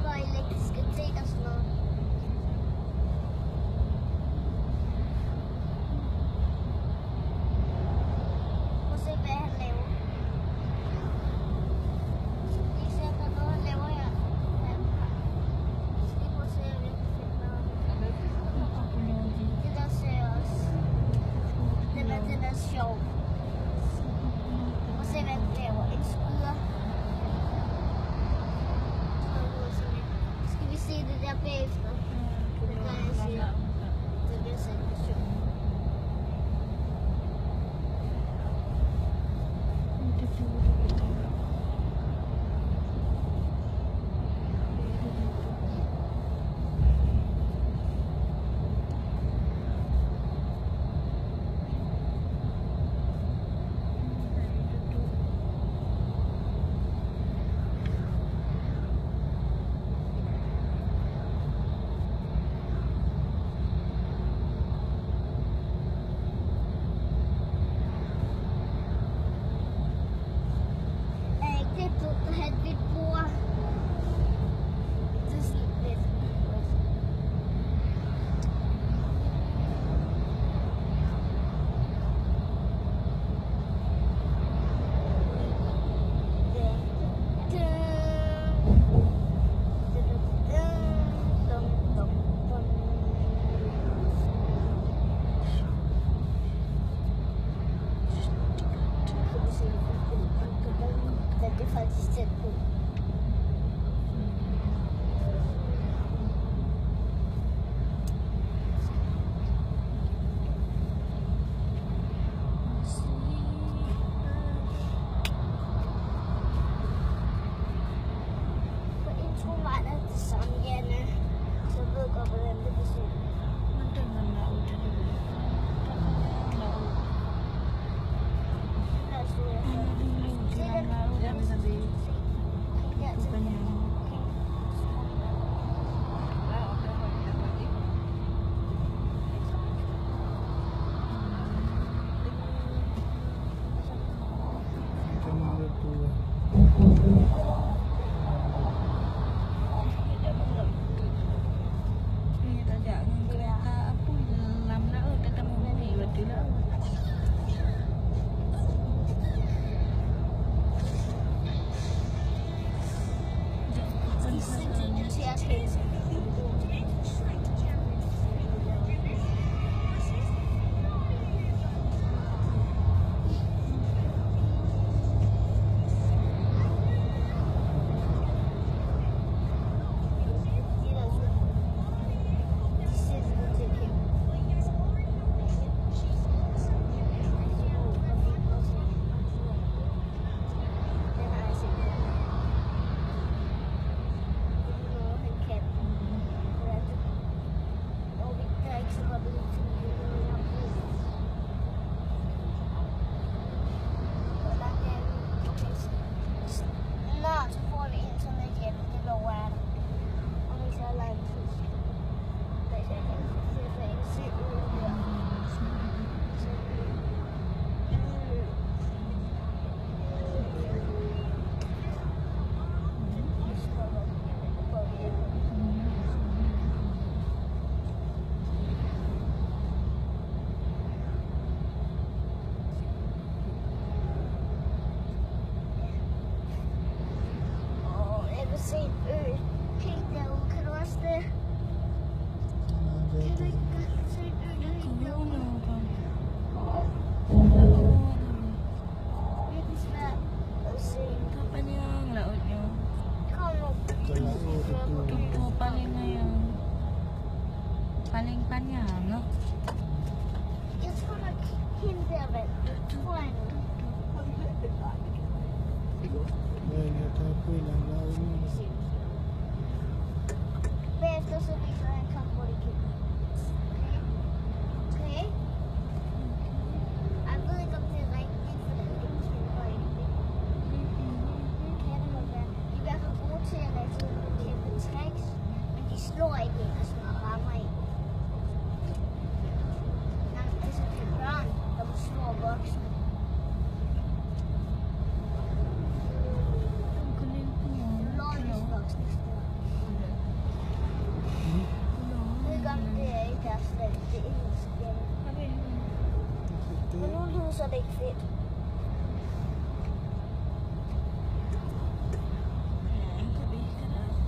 og elektricitet og sådan noget. Prøv at se, hvad han laver. I ser, der er noget, han laver her. Skal I prøve at se, om jeg kan finde noget. Det der ser jeg også. Den er sjov. Prøv at se, hvad han laver. En skyder. Skal vi se det der bagefter? Det gør jeg siger. Det bliver så sjovt. Det er faktisk tæt på. På introen var der det samme, Janne. Så jeg ved godt, hvordan det vil se. Men den er lavet til det. Der stod jeg så. Se den. Se en ø helt derude. Kan du også det? Kan du ikke godt se en ø helt derude? Virkelig svært at se. Kapan yang lautnya? Kom nu. Tutup paling yang paling panjang, no? Jeg tror nok hende der vand. Tror jeg nu. Bagefter så viser han kamp, hvor det kan. Okay? Jeg ved ikke, om det er rigtigt, for det er måske bare ikke det. Det kan det nok være. De er i hvert fald gode til at lade sig kæmpe tricks, men de slår ikke ind og sådan og rammer ind. Nej, altså det er børn, der må slå voksne. Voksne. they fit. Tapi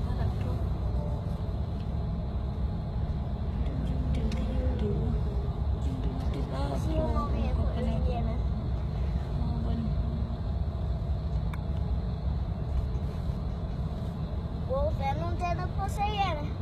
harap tu. See you over here for Indiana. Well, vem não tem na poceira.